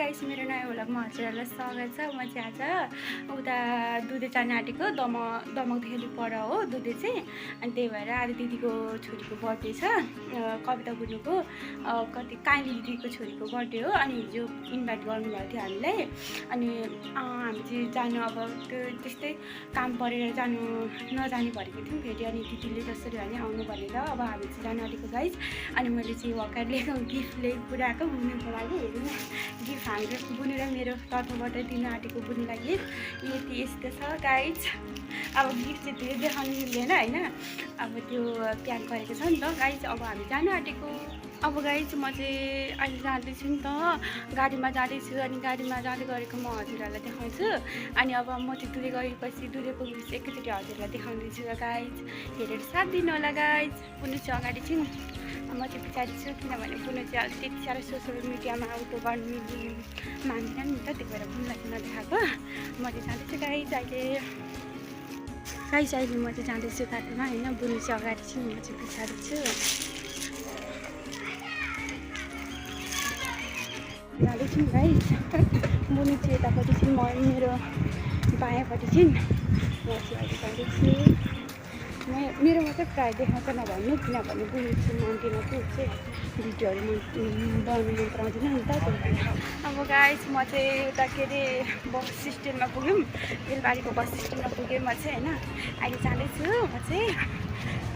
Guys मेरो नयाँ भ्लगमा हजुरहरूलाई स्वागत छ। म चाहिँ आज उता दुधे जान आँटेको दमकदेखि पर हो दुधे चाहिँ। अनि त्यही भएर आज दिदीको छोरीको बर्थडे छ, कविता बुनुको कति काइली दिदीको छोरीको बर्थडे हो। अनि हिजो इन्भाइट गर्नुभएको थियो हामीलाई। अनि हामी चाहिँ जानु अब त्यो त्यस्तै काम परेर जानु नजाने भनेको थियौँ फेरि। अनि दिदीले जसरी भने आउनु भनेर अब हामी चाहिँ जानु आँटेको गाइस। अनि मैले चाहिँ भर्खर लिएको गिफ्ट लिएको पुऱ्याएको बुनुको लागि। हेर्नु न गिफ्ट हामीले बुनेर मेरो तर्फबाट दिन आँटेको बुनेर गिफ्ट यति यस्तो छ गाइस। अब गिफ्ट चाहिँ धेरै देखाउनु मिल्दैन होइन, अब त्यो प्याक गरेको छ नि त गाइस। अब हामी जानु आँटेको। अब गाइस म चाहिँ अहिले जाँदैछु नि त, गाडीमा जाँदैछु। अनि गाडीमा जाँदै गरेको म हजुरहरूलाई देखाउँछु। अनि अब म चाहिँ दुधे गएपछि दुधे पुगेपछि एकैचोटि हजुरहरूलाई देखाउँदैछु गाइस। हेरेर साथ दिनु होला गाइस। बुनु चाहिँ अगाडि छु, म चाहिँ पछाडि छु, किनभने बुनु चाहिँ अलिक त्यति साह्रो सोसियल मिडियामा आउट गर्नु मान्दैन नि त, त्यही भएर बुनुलाई नदेखाएको। म चाहिँ जाँदैछु गाइस अहिले। गाइस अहिले म चाहिँ जाँदैछु बाटोमा होइन, बुनु चाहिँ अगाडि छु, म चाहिँ पछाडि छु। जाँदैछु गाइस। बुनु चाहिँ यतापट्टि छु, म मेरो बायाँपट्टि छु, म चाहिँ अहिले जाँदैछु। मेरो मात्रै प्रायः देखाउँछ नभन्नु, किनभने बुनु चाहिँ मान्दिनँ कि चाहिँ भिडियोहरू बनाउनु मन पराउँदैन नि त। अब गाइस म चाहिँ उता के अरे बस स्ट्यान्डमा पुग्यौँ, बेलबारीको बस स्ट्यान्डमा पुगेँ म चाहिँ होइन। अहिले जाँदैछु म चाहिँ।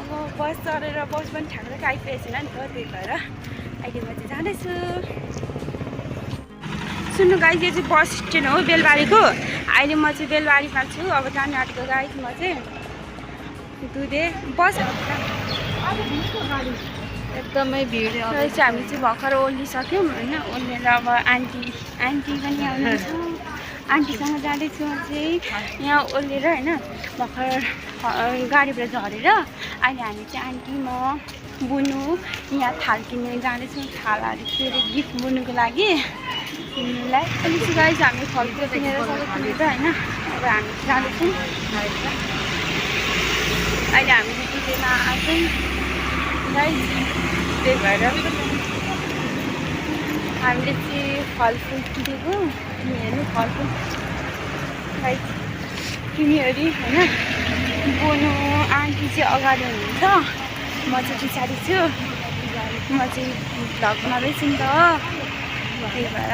अब बस चढेर बस पनि ठ्याक्क आइपुगेको छैन नि त, त्यही भएर अहिले म चाहिँ जाँदैछु। सुन्नु गाइस, यो चाहिँ बस स्ट्यान्ड हो बेलबारीको। अहिले म चाहिँ बेलबारीमा छु, अब जानु आँटेको गाइस म चाहिँ दुधे बस। एकदमै भिड चाहिँ हामी चाहिँ भर्खर ओर्लिसक्यौँ होइन। ओर्लेर अब आन्टी पनि आउनुहुन्छ, आन्टीसँग जाँदैछु म चाहिँ यहाँ ओर्लेर होइन। भर्खर गाडीबाट झरेर अहिले हामी चाहिँ आन्टी म बुनु यहाँ थाल किन्ने जाँदैछौँ। थालहरू के अरे गिफ्ट बुनुको लागि किन्नुलाई। अलिक गाइस हामी फलफुल किनेर सबै किनेर होइन। अब हामी जाँदैछौँ अहिले। हामी दुधेमा आउँछौँ गाइस, त्यही भएर हामीले चाहिँ फलफुल किनेको। हेर्नु फलफुल गाइस किनिवरी होइन। बुनु आन्टी चाहिँ अगाडि हुनुहुन्छ, म चाहिँ पछाडि छु। म चाहिँ भ्लग बनाउँदैछु नि त, त्यही भएर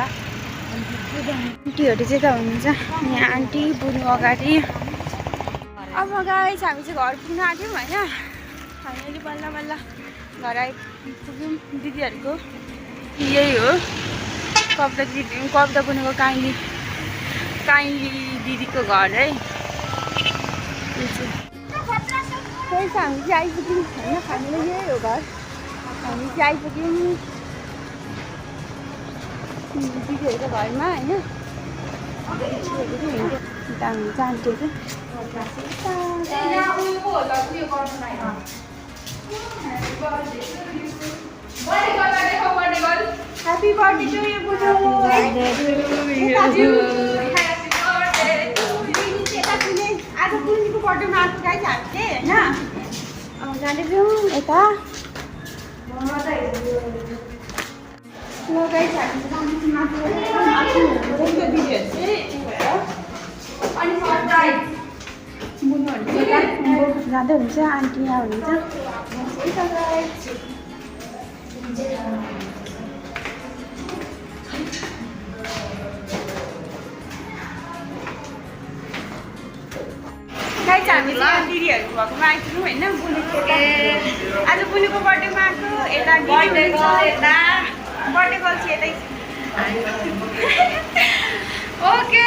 आन्टीहरू चाहिँ त हुनुहुन्छ यहाँ। आन्टी बुनु अगाडि। अब गाइस हामी चाहिँ घर पुग्न आँट्यौँ होइन। फाइनली बल्ल बल्ल घर आइपुग्यौँ। दिदीहरूको यही हो कविता बुनेको काइली दिदीको घर है। त्यही छ हामी चाहिँ आइपुग्यौँ होइन। फाइनली यही हो घर, हामी चाहिँ आइपुग्यौँ दिदीहरूको घरमा होइन। हामी जान्थ्यो Happy birthday to you, Buju. आज बुनुको बर्थडेमा आएको गाइस हामी चाहिँ होइन। अब जाँदैछौँ यता। ल गाइस हामी चाहिँ जाँदैछौँ दिदीहरू चाहिँ। अनि बुनुहरू चाहिँ जाँदै हुन्छ, आन्टी यहाँ हुनुहुन्छ। गाइस हामी चाहिँ दिदीहरू भएकोमा आइपुग्यौँ होइन। बुनुको आज बुनुको बर्थडेमा आएको। यता बर्थडे गर्ल चाहिँ यतै ओके।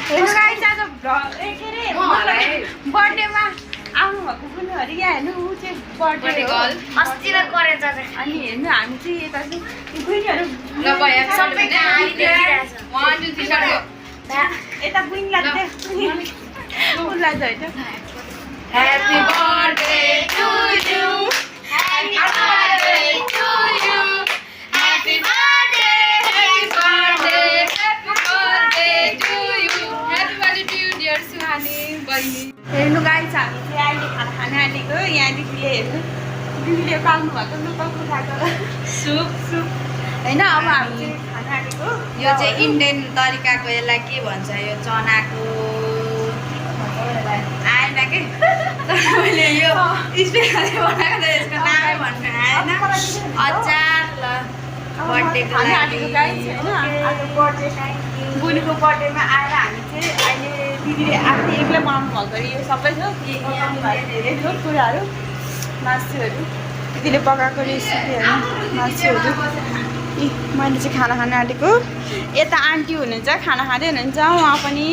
गाइस आज के अरे बर्थडेमा आउनुभएको बुनुहरू यहाँ हेर्नु, ऊ चाहिँ बर्थडे गर्ल अस्ति नै गरेछ। अनि हेर्नु हामी चाहिँ यता चाहिँ बुनीहरू यता बुनीलाई उसलाई चाहिँ Happy birthday to you. Happy birthday to you. Happy birthday, happy birthday, happy birthday to you. Happy birthday to you, dear Suhani बहिनी। हेर्नु गाइस हामी चाहिँ अहिले खाना खान आँटेको। यहाँ दिदीले हेर्नु, दिदीले पाल्नु भएको लुका कुखुराको सुप होइन। अब हामी चाहिँ खाना आँटीको यो चाहिँ इन्डियन तरिकाको यसलाई के भन्छ यो चनाको आएन के मैले यो स्पेसली बनाएको त यसको नामै भन्नु आएन अचार ल बर्थडेको आँटीको गाइस होइन आज बर्थडे बुनीको बर्थडेमा आएर हामी चाहिँ अहिले दिदीले आफै एक्लै बनाउनु भएको अरे यो सबै छ धेरै थियो कुराहरू मासुहरू दिदीले पकाएको रेसिपीहरू मासुहरू मैले चाहिँ खाना खान आँटेको यता आन्टी हुनुहुन्छ खाना खाँदै हुनुहुन्छ उहाँ पनि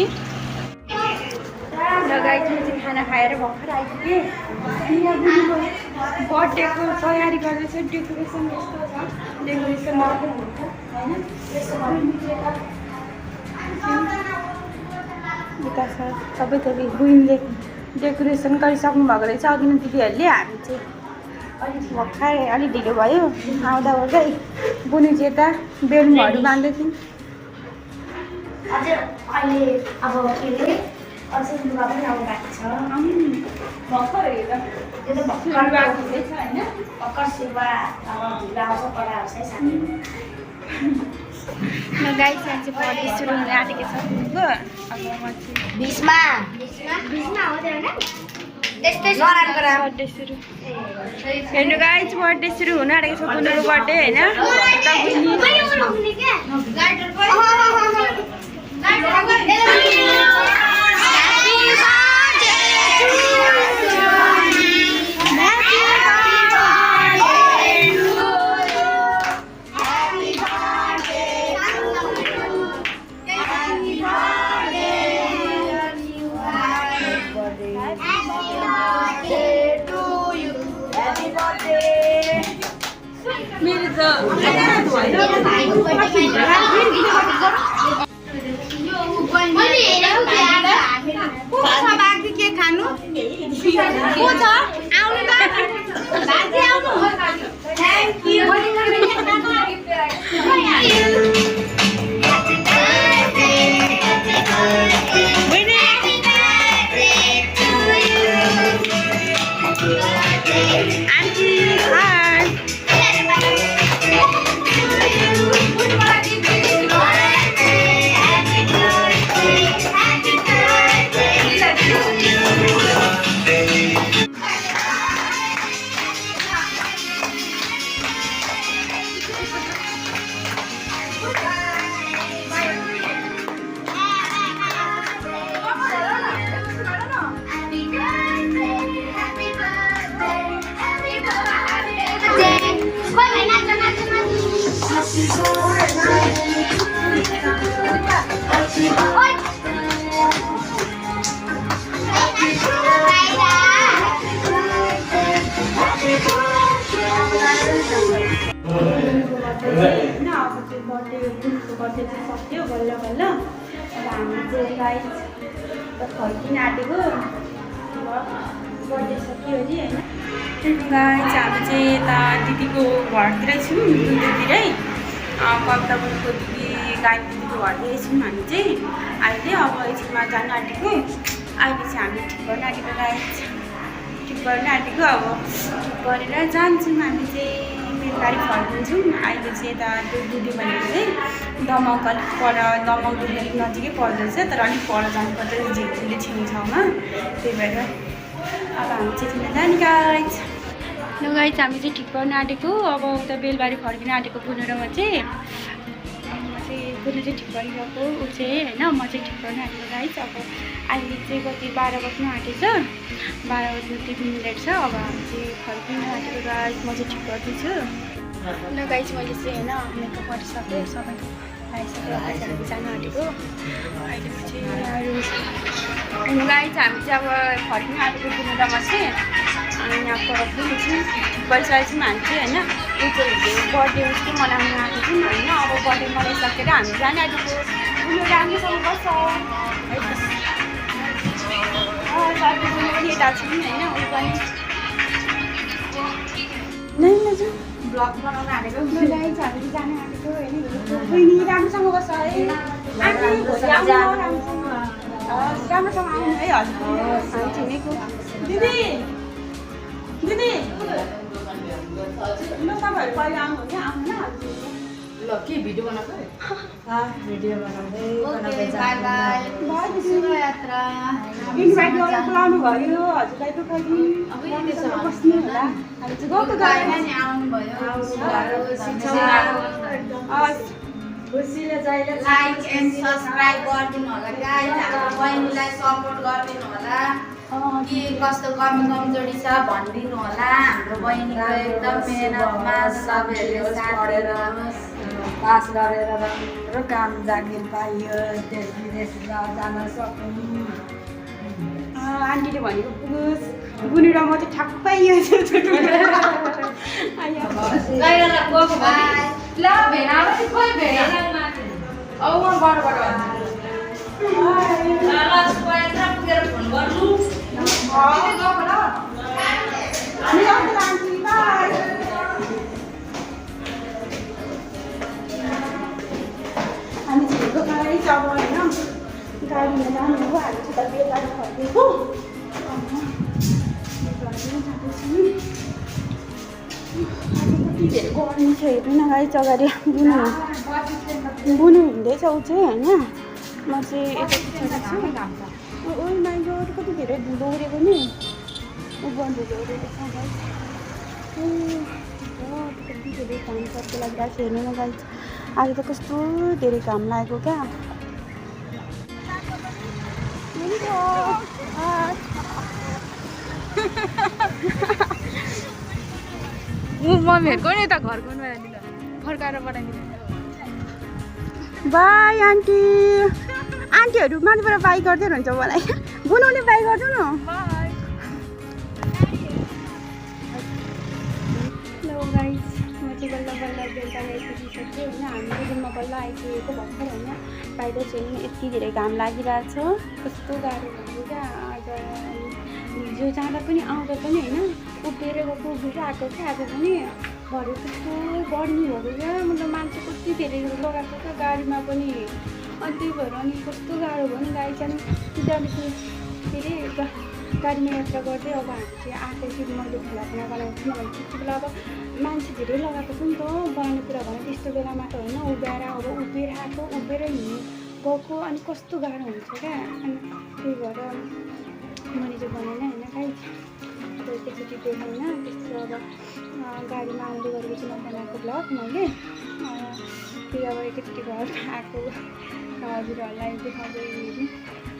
लगाइदिनु चाहिँ खाना खाएर भर्खर आइपुगेँ बर्थडेको तयारी गर्दैछ डेकोरेसन यस्तो छ डेकोरेसन मात्रै हुन्छ होइन यता छ सबै थोरै बुइनले डेकोरेसन गरिसक्नु भएको रहेछ अघि नै दिदीहरूले हामी चाहिँ अलिक भर्खर अलिक ढिलो भयो आउँदा ओर्दै बुनी चाहिँ यता बेलुनहरू बाँध्दैछौँ अझै अहिले अब के अरे अझै लुगा पनि आउनु बाँकी छ भर्खर हेर्दा त्यो त भर्खर हुँदैछ होइन भर्खर सेवा अब ढिलो आउँछ पर आउँछ है साथीहरू गाई चाहिँ बर्थडे सुरु हुन आँटेको छ बुनीको अब म चाहिँ 20मा आउँदै होइन त्यस्तै नराम्रो राम्रो बर्थडे सुरु हेर्नु गाइस बर्थडे सुरु हुन आँटेको छ बुनीको बर्थडे होइन यता बुनी मेरो त के खानु को छ आउनु बाजे आउनु थ्याङ्क यू बर्थडे चाहिँ सक्यो बल्ल बल्ल अब हामी चाहिँ गाई फर्किन आँटेको बर्थडे सक्यो अरे होइन गाई चाहिँ हामी चाहिँ यता दिदीको घरतिरै छौँ दुधतिरै कविता बुनीको दिदी गाई दिदीको घरतिरै छौँ हामी चाहिँ अहिले अब एकछिनमा जान आँटेको अहिले चाहिँ हामी ठिक गर्न आँटेको गाई ठिक गर्न आँटेको अब ठिक गरेर जान्छौँ हामी चाहिँ गाडी फर्किन्छौँ अहिले चाहिँ यता दुधी भनेको चाहिँ दमक अलिक पर दमकदेखि अलिक नजिकै पर्दछ तर अलिक पर जानुपर्छ झिल्ले छेउछाउमा त्यही भएर अब हामी चाहिँ तिमीलाई जाने गाइज ल गाइज हामी चाहिँ ठिक गर्न आँटेको अब उता बेलबारी फर्किन आँटेको बुनेरमा चाहिँ बुने चाहिँ ठिक गरिरहेको ऊ चाहिँ होइन म चाहिँ ठिक गर्न आँटेको गाइज अब अहिले चाहिँ कति 12 बज्नु आँटेछ 12 बज्नु 3 मिनट छ अब हामी चाहिँ फर्किन आँटेको गाइज म चाहिँ ठिक गर्दैछु ल गाइज मैले चाहिँ होइन मेकअप गरिसकेँ सबै लगाइसकेँ हामी जान आँटेको अहिले चाहिँ गाइज हामी चाहिँ अब फर्किन आँटेको बुनेरमा चाहिँ यहाँ पर पनि छौँ गरिसकेको छौँ हामी चाहिँ होइन ऊ चाहिँ बर्थडे उसको मनाउनु आएको छौँ होइन अब बर्थडे मनाइसकेर हामी जान आँटेको उनीहरू राम्रोसँग बस्छ साथी पनि यता छौँ होइन ऊ पनि ब्लग बनाउन आँटेको गाइज हामीले जान आँटेको होइन बहिनी राम्रोसँग बस्छ है राम्रोसँग आउनु है हजुर चिनेको दिदी दिदी ल तपाईँहरू पहिला आउनु होइन आउनु न ल के भिडियो बनाएको भिडियो बनाउँदै ओके बाई बाई शुभ यात्रा इन्भाइट गरेर बोलाउनु भयो हजुरलाई त कहिले अब यही त्यसो बस्नु होला हामी चाहिँ गएको गाईमा नि आउनु भयो खुसीले जहिले लाइक एन्ड सब्स्क्राइब गरिदिनु होला गाइस हाम्रो बहिनीलाई सपोर्ट गरिदिनु होला के कस्तो कमी कमजोरी छ भनिदिनु होला हाम्रो बहिनीको एकदम मेहनतमा सबैहरूले साथ दिएर पास गरेर राम्रो काम जागिर पाइयो देश विदेश जान सकौँ आन्टीले भनेको पुगोस् गुनु र म चाहिँ ठ्याक्कै यो गइरला गएको बाई ल भेना पनि खोइ भेना औ म बडबाट भन्छु ल शुभ यात्रा पुगेर फोन गर्नु हामी गएको ल हामी आउँछ आन्टी बाई हामी छिटो गाडी छ अब होइन गाडीमा जानु हो हामी चाहिँ त बेला फर्केको कति धेरै गर्मी छ हेर्नु न गाडी अगाडि बुनु हुँदैछ ऊ चाहिँ होइन म चाहिँ यता पछाडि छु ओ माइ गड कति धेरै धुलो उडेको नि ऊ बन्द उडेको छ गाई कति धेरै घाम पर्छ लाग्दा हेर्नु न गाई आज त कस्तो धेरै घाम लागेको क्या मम्मीहरूको नि त घरको बनाइदिनु फर्काएर पठाइदिनु बाई आन्टी आन्टीहरू माथिबाट बाई गर्दै हुन्छ मलाई बुनाउने बाई गर्छु न ल गाइस म चाहिँ बल्ल बल्ल बेलुका आइपुगिसक्यो होइन हाम्रो रुममा बल्ल आइपुगेको भर्खर होइन बाहिर चाहिँ यति धेरै घाम लागिरहेको छ कस्तो गाह्रो भयो क्या आज हिजो जाँदा पनि आउँदा पनि होइन उभिएर गएको उभिएर आएको क्या आज पनि भरे कस्तो गर्मी भएको क्या मतलब मान्छे कति धेरै लगाएको क्या गाडीमा पनि अनि त्यही भएर अनि कस्तो गाह्रो भयो नि गाडी चाहिँ त्यहाँदेखि के अरे गाडीमा यात्रा गर्दै अब हामी चाहिँ आएको फेरि मैले खानापिना बनाएको किनभने त्यति बेला अब मान्छे धेरै लगाएको छ नि त बनाउने कुरा भने त्यस्तो बेलामा त होइन उभिएर अब उभिएर आएको उभिएर हिँड्नु गएको अनि कस्तो गाह्रो हुन्छ क्या अनि त्यही भएर मैले चाहिँ बनाएन होइन गाई एकैचोटि देखाएन त्यस्तो अब गाडीमा आउँदै गरेपछि नबनाएको भ्लग मैले फेरि अब एकैचोटि घर आएको हजुरहरूलाई देखाउँदै हेर्नु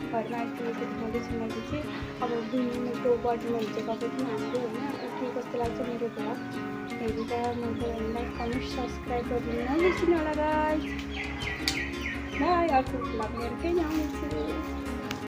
घरमा आइपुगेको देखाउँदैछु मैले चाहिँ अब बुनुको बर्थडेमा हिजो गएको थियौँ हामीले होइन के कस्तो लाग्छ मेरो भ्लग हेरेर मैले लाइक कमेन्ट सब्सक्राइब गरिदिनु नबिर्सिनु होला गाइस बाई अर्को भ्लग लिएर फेरि आउनेछु